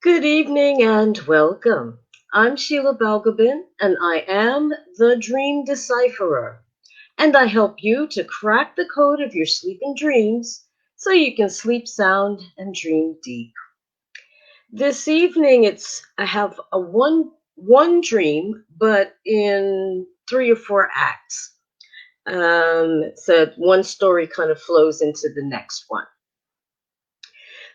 Good evening and welcome. I'm Sheila Balgobin, and I am the Dream Decipherer. And I help you to crack the code of your sleeping dreams so you can sleep sound and dream deep. This evening, I have a one dream, but in 3 or 4 acts. So one story kind of flows into the next one.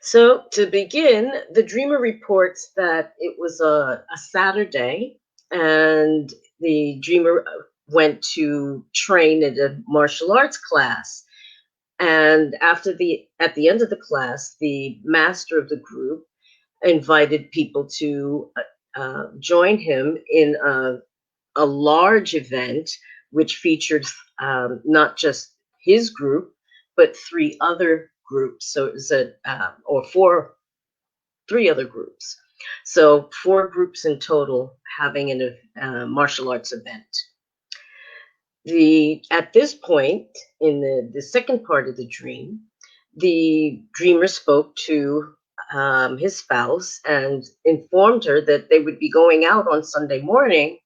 So to begin, the dreamer reports that it was a Saturday, and the dreamer went to train at a martial arts class. And at the end of the class, the master of the group invited people to join him in a large event, which featured not just his group, but three other groups. So it was three other groups. So four groups in total having a martial arts event. At this point in the second part of the dream, the dreamer spoke to his spouse and informed her that they would be going out on Sunday morning,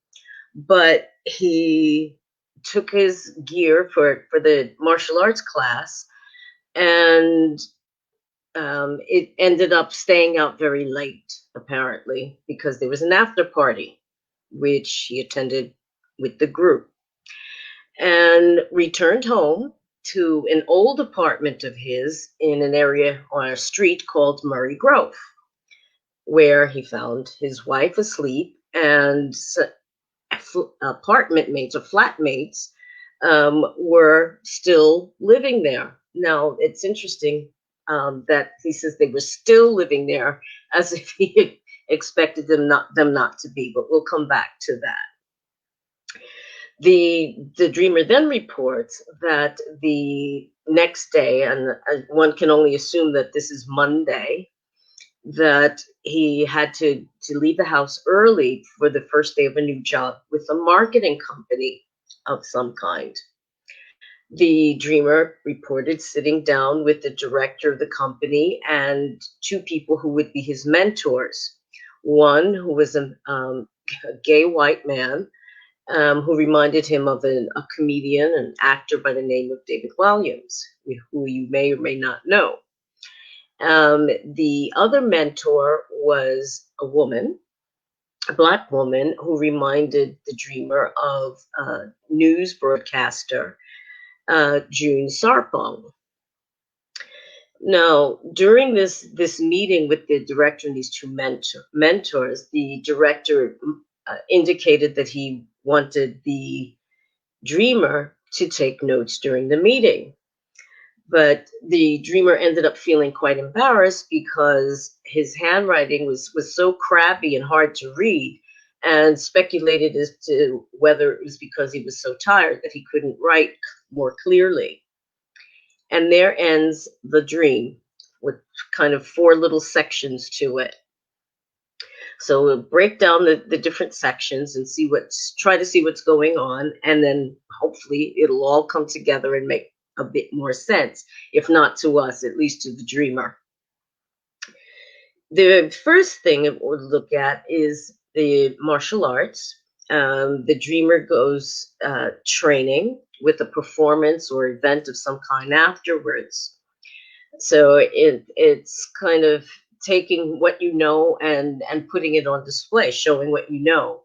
but he took his gear for the martial arts class, and it ended up staying out very late, apparently, because there was an after party, which he attended with the group, and returned home to an old apartment of his in an area on a street called Murray Grove, where he found his wife asleep and apartment mates or flatmates were still living there. Now, it's interesting that he says they were still living there, as if he had expected them not to be, but we'll come back to that. The dreamer then reports that the next day, and one can only assume that this is Monday, that he had to leave the house early for the first day of a new job with a marketing company of some kind. The dreamer reported sitting down with the director of the company and two people who would be his mentors. One who was a gay white man who reminded him of a comedian and actor by the name of David Williams, who you may or may not know. The other mentor was a woman, a Black woman, who reminded the dreamer of news broadcaster June Sarpong. Now, during this meeting with the director and these two mentors, the director indicated that he wanted the dreamer to take notes during the meeting. But the dreamer ended up feeling quite embarrassed because his handwriting was so crabby and hard to read, and speculated as to whether it was because he was so tired that he couldn't write more clearly. And there ends the dream, with kind of four little sections to it. So we'll break down the different sections and try to see what's going on, and then hopefully it'll all come together and make a bit more sense, if not to us, at least to the dreamer. The first thing we'll look at is the martial arts. The dreamer goes training with a performance or event of some kind afterwards. So it's kind of taking what you know and putting it on display, showing what you know.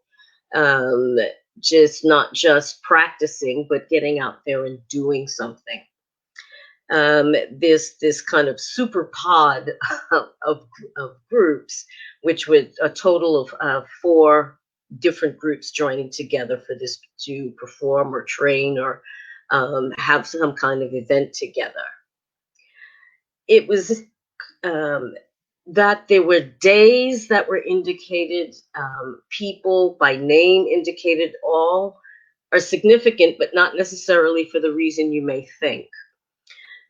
Um, just not just practicing, but getting out there and doing something. This kind of super pod of groups, which with a total of four different groups joining together for this to perform or train or have some kind of event together. It was that there were days that were indicated, people by name indicated. All are significant, but not necessarily for the reason you may think.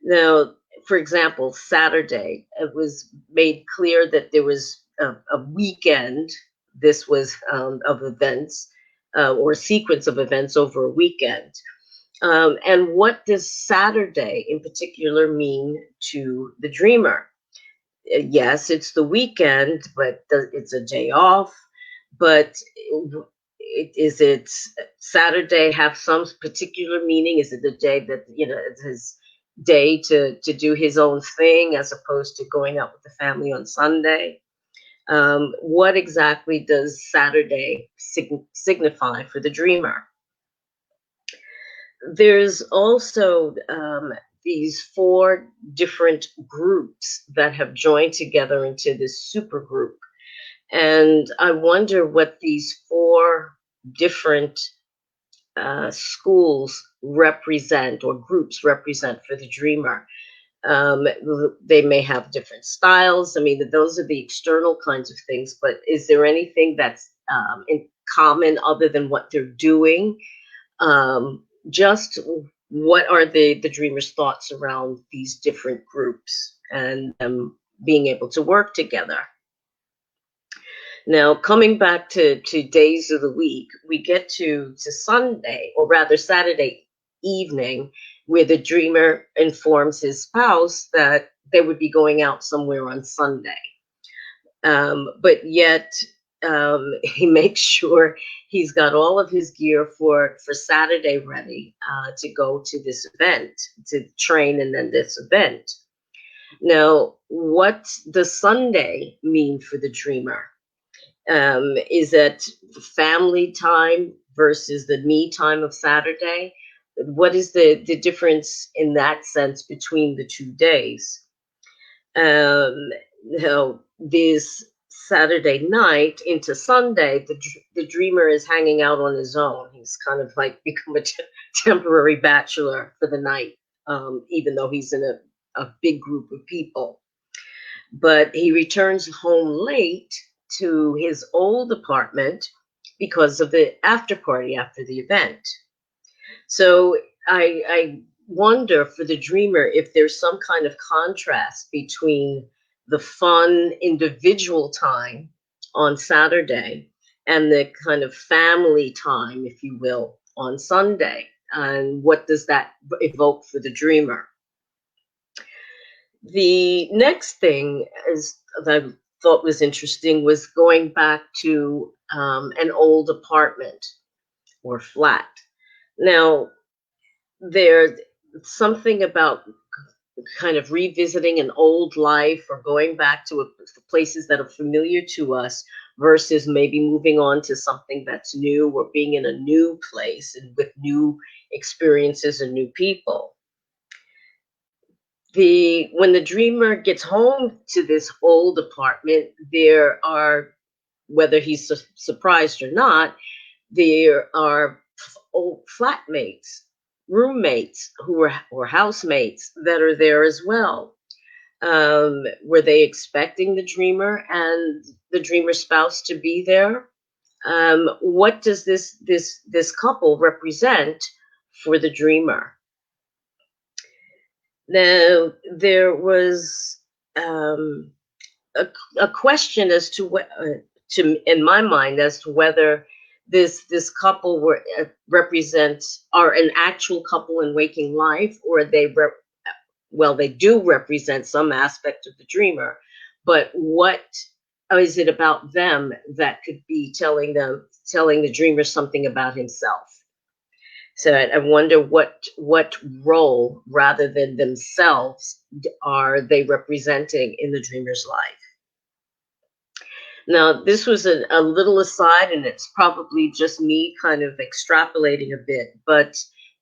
Now, for example, Saturday, it was made clear that there was a weekend. This was of events or a sequence of events over a weekend. And what does Saturday in particular mean to the dreamer? yes, it's the weekend, but it's a day off. But is it Saturday have some particular meaning? Is it the day that, it's his day to do his own thing as opposed to going out with the family on Sunday? What exactly does Saturday signify for the dreamer? There's also these four different groups that have joined together into this super group. And I wonder what these four different schools represent or groups represent for the dreamer. Um, they may have different styles. I mean, those are the external kinds of things, but is there anything that's in common other than what they're doing? Just what are the dreamer's thoughts around these different groups and being able to work together? Now, coming back to days of the week, we get to Sunday, or rather Saturday evening, where the dreamer informs his spouse that they would be going out somewhere on Sunday. But yet, he makes sure he's got all of his gear for Saturday ready to go to this event, to train and then this event. Now, what does Sunday mean for the dreamer? Is it family time versus the me time of Saturday? What is the difference in that sense between the 2 days? This Saturday night into Sunday, the dreamer is hanging out on his own. He's kind of like become a temporary bachelor for the night, even though he's in a big group of people. But he returns home late to his old apartment because of the after party after the event. So I wonder for the dreamer if there's some kind of contrast between the fun individual time on Saturday and the kind of family time, if you will, on Sunday. And what does that evoke for the dreamer? The next thing is that I thought was interesting was going back to an old apartment or flat. Now, there's something about kind of revisiting an old life or going back to places that are familiar to us versus maybe moving on to something that's new or being in a new place and with new experiences and new people. When the dreamer gets home to this old apartment, there are, whether he's surprised or not, there are old flatmates, roommates who are or housemates that are there as well. Were they expecting the dreamer and the dreamer spouse to be there? What does this couple represent for the dreamer? Now, there was um, a question as to what, in my mind, as to whether this couple represents are an actual couple in waking life, or well, they do represent some aspect of the dreamer, but what is it about them that could be telling the dreamer something about himself? So I wonder what role, rather than themselves, are they representing in the dreamer's life. Now, this was a little aside, and it's probably just me kind of extrapolating a bit, but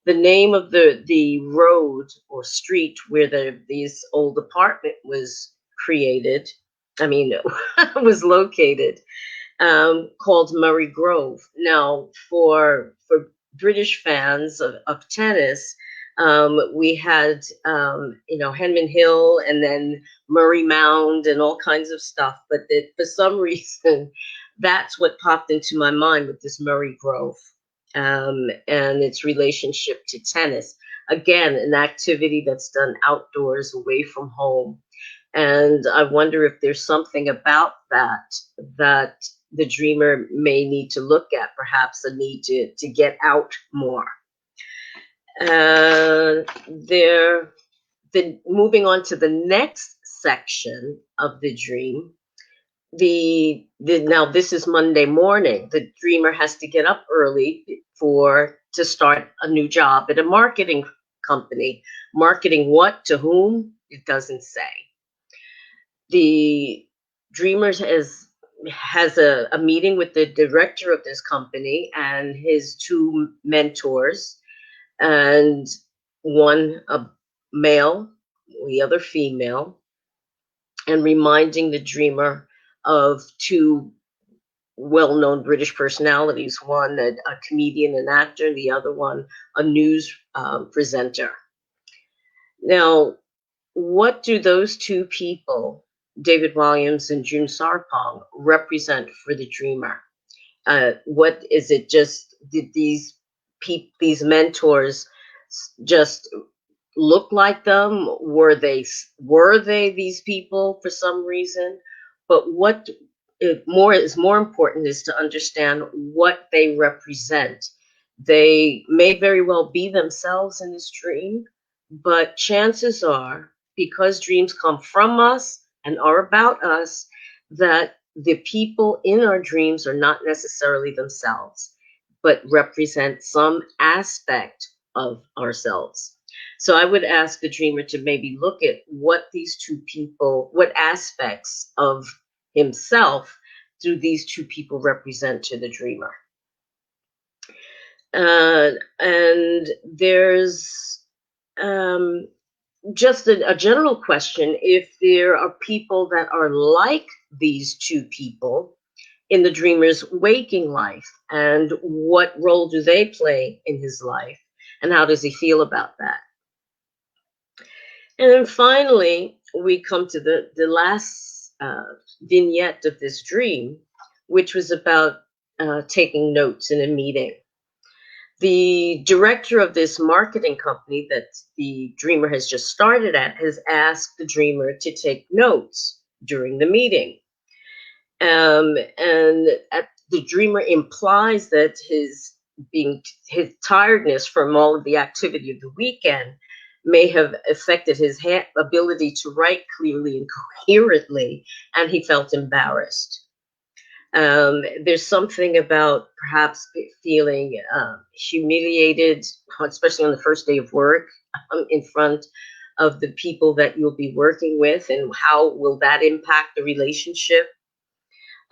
the name of the road or street where this old apartment was created, I mean, was located, called Murray Grove. Now, for British fans of tennis, we had Henman Hill and then Murray Mound and all kinds of stuff. But for some reason, that's what popped into my mind with this Murray Grove and its relationship to tennis. Again, an activity that's done outdoors, away from home. And I wonder if there's something about that the dreamer may need to look at, perhaps a need to get out more. Moving on to the next section of the dream, now this is Monday morning. The dreamer has to get up early for to start a new job at a marketing company. Marketing what to whom? It doesn't say. The dreamer has a meeting with the director of this company and his two mentors, and one a male, the other female, and reminding the dreamer of two well-known British personalities, one a comedian and actor, the other one a news presenter. Now, what do those two people, David Williams and June Sarpong, represent for the dreamer? What is it? Just did these mentors just look like them? Were they these people for some reason? But what is more important is to understand what they represent. They may very well be themselves in this dream, but chances are, because dreams come from us and are about us, that the people in our dreams are not necessarily themselves, but represent some aspect of ourselves. So I would ask the dreamer to maybe look at what these two people, what aspects of himself do these two people represent to the dreamer. And there's just a general question: if there are people that are like these two people in the dreamer's waking life, and what role do they play in his life, and how does he feel about that? And then finally, we come to the last vignette of this dream, which was about taking notes in a meeting. The director of this marketing company that the dreamer has just started at has asked the dreamer to take notes during the meeting. And the dreamer implies that his tiredness from all of the activity of the weekend may have affected his ability to write clearly and coherently, and he felt embarrassed. There's something about perhaps feeling humiliated, especially on the first day of work, in front of the people that you'll be working with, and how will that impact the relationship?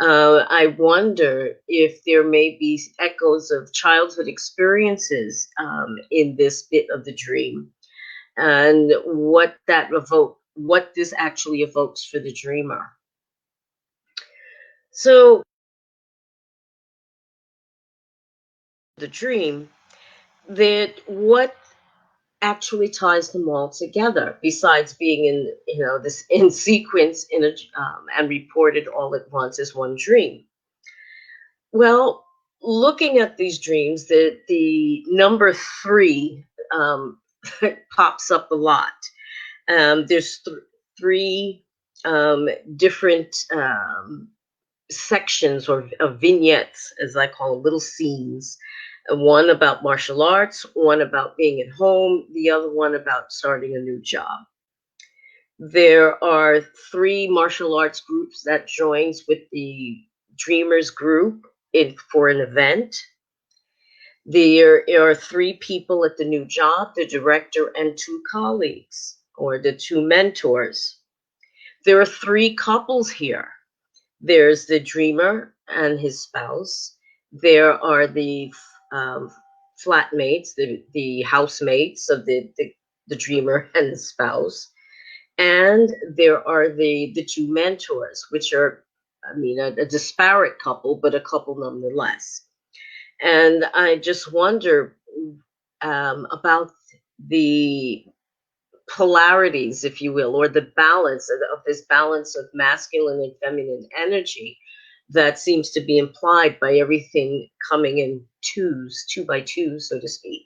I wonder if there may be echoes of childhood experiences in this bit of the dream, and what this actually evokes for the dreamer. So the dream, that what actually ties them all together, besides being in this in sequence and reported all at once as one dream? Well, looking at these dreams, the number three pops up a lot. There's three different sections or vignettes, as I call them, little scenes. One about martial arts, one about being at home, the other one about starting a new job. There are three martial arts groups that joins with the Dreamers group for an event. There are three people at the new job, the director and two colleagues, or the two mentors. There are three couples here. There's the dreamer and his spouse. There are the flatmates, the housemates of the dreamer and the spouse. And there are the two mentors, which are, a disparate couple, but a couple nonetheless. And I just wonder about the polarities, if you will, or the balance of this balance of masculine and feminine energy that seems to be implied by everything coming in two by two, so to speak.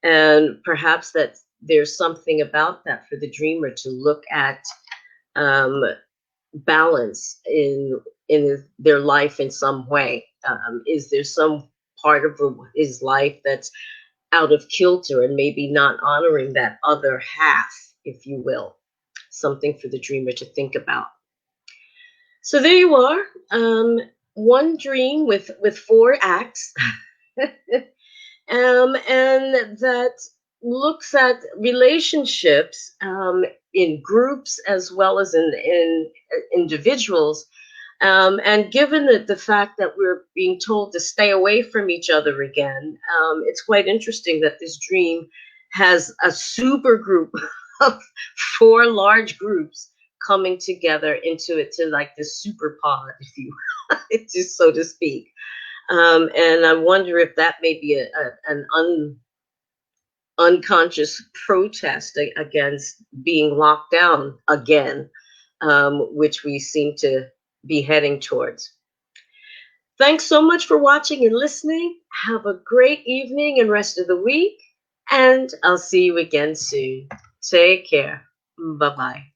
And perhaps that there's something about that for the dreamer to look at balance in their life in some way. Is there some part of his life that's out of kilter and maybe not honoring that other half, if you will? something for the dreamer to think about. So there you are, one dream with 4 acts, and that looks at relationships in groups as well as in individuals. And given the fact that we're being told to stay away from each other again, it's quite interesting that this dream has a super group of 4 large groups coming together into it, to like this super pod, if you, just so to speak. And I wonder if that may be an unconscious protest against being locked down again, which we seem to be heading towards. Thanks so much for watching and listening. Have a great evening and rest of the week, and I'll see you again soon. Take care. Bye-bye.